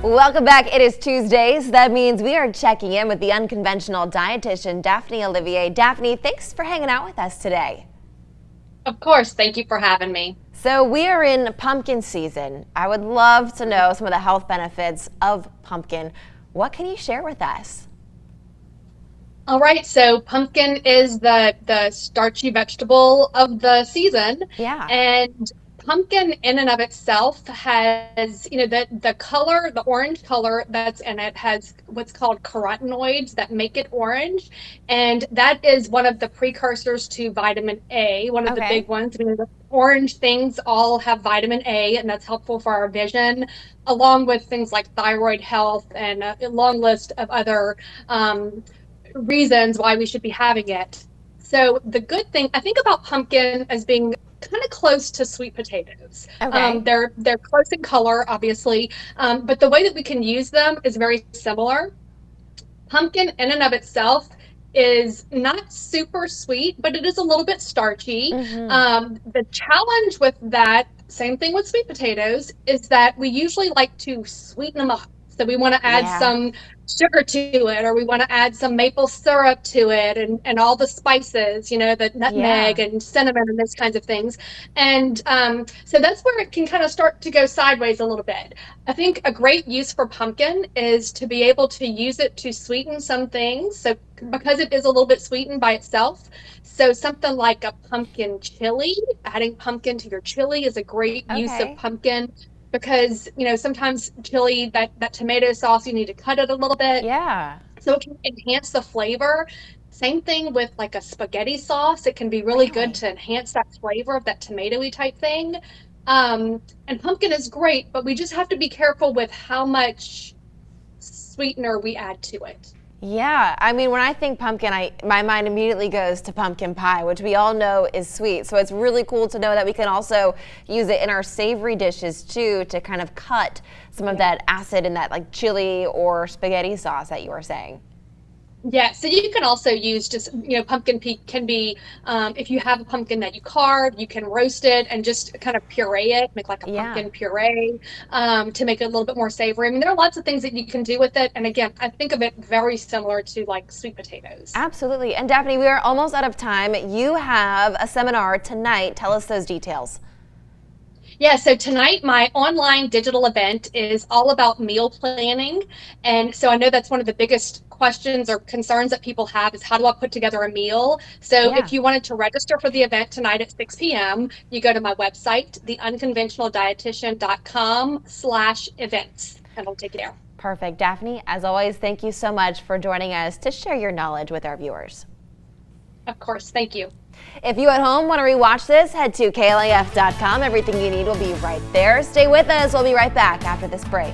Welcome back. It is Tuesday, so that means we are checking in with the Unconventional Dietitian, Daphne Olivier. Daphne, thanks for hanging out with us today. Of course. Thank you for having me. So we are in pumpkin season. I would love to know some of the health benefits of pumpkin. What can you share with us? All right. So pumpkin is the starchy vegetable of the season. Yeah. And pumpkin in and of itself has, the color, the orange color that's in it has what's called carotenoids that make it orange. And that is one of the precursors to vitamin A, one of the Okay. big ones. I mean, the orange things all have vitamin A, and that's helpful for our vision, along with things like thyroid health and a long list of other reasons why we should be having it. So the good thing I think about pumpkin as being kind of close to sweet potatoes. Okay. They're close in color, obviously, but the way that we can use them is very similar. Pumpkin in and of itself is not super sweet, but it is a little bit starchy. Mm-hmm. The challenge with that, same thing with sweet potatoes, is that we usually like to sweeten them up. So we want to add Yeah. some sugar to it, or we want to add some maple syrup to it, and all the spices, the Yeah. nutmeg and cinnamon and those kinds of things. And so that's where it can kind of start to go sideways a little bit. I think a great use for pumpkin is to be able to use it to sweeten some things. So because it is a little bit sweetened by itself, so something like a pumpkin chili, adding pumpkin to your chili is a great use of Okay. pumpkin because, sometimes chili, that tomato sauce, you need to cut it a little bit Yeah. so it can enhance the flavor. Same thing with like a spaghetti sauce. It can be really good Really? to enhance that flavor of that tomatoey type thing. And pumpkin is great, but we just have to be careful with how much sweetener we add to it. Yeah, I mean, when I think pumpkin, my mind immediately goes to pumpkin pie, which we all know is sweet. So it's really cool to know that we can also use it in our savory dishes too, to kind of cut some of that acid in that like chili or spaghetti sauce that you were saying. Yeah, so you can also use just, pumpkin can be, if you have a pumpkin that you carve, you can roast it and just kind of puree it, make like a Yeah. pumpkin puree to make it a little bit more savory. I mean, there are lots of things that you can do with it. And again, I think of it very similar to like sweet potatoes. Absolutely. And Daphne, we are almost out of time. You have a seminar tonight. Tell us those details. Yeah, so tonight my online digital event is all about meal planning. And so I know that's one of the biggest questions or concerns that people have is how do I put together a meal? So Yeah. if you wanted to register for the event tonight at 6 p.m., you go to my website, theunconventionaldietitian.com/events, and it'll take you there. Perfect. Daphne, as always, thank you so much for joining us to share your knowledge with our viewers. Of course, thank you. If you at home want to rewatch this, head to klaf.com. Everything you need will be right there. Stay with us. We'll be right back after this break.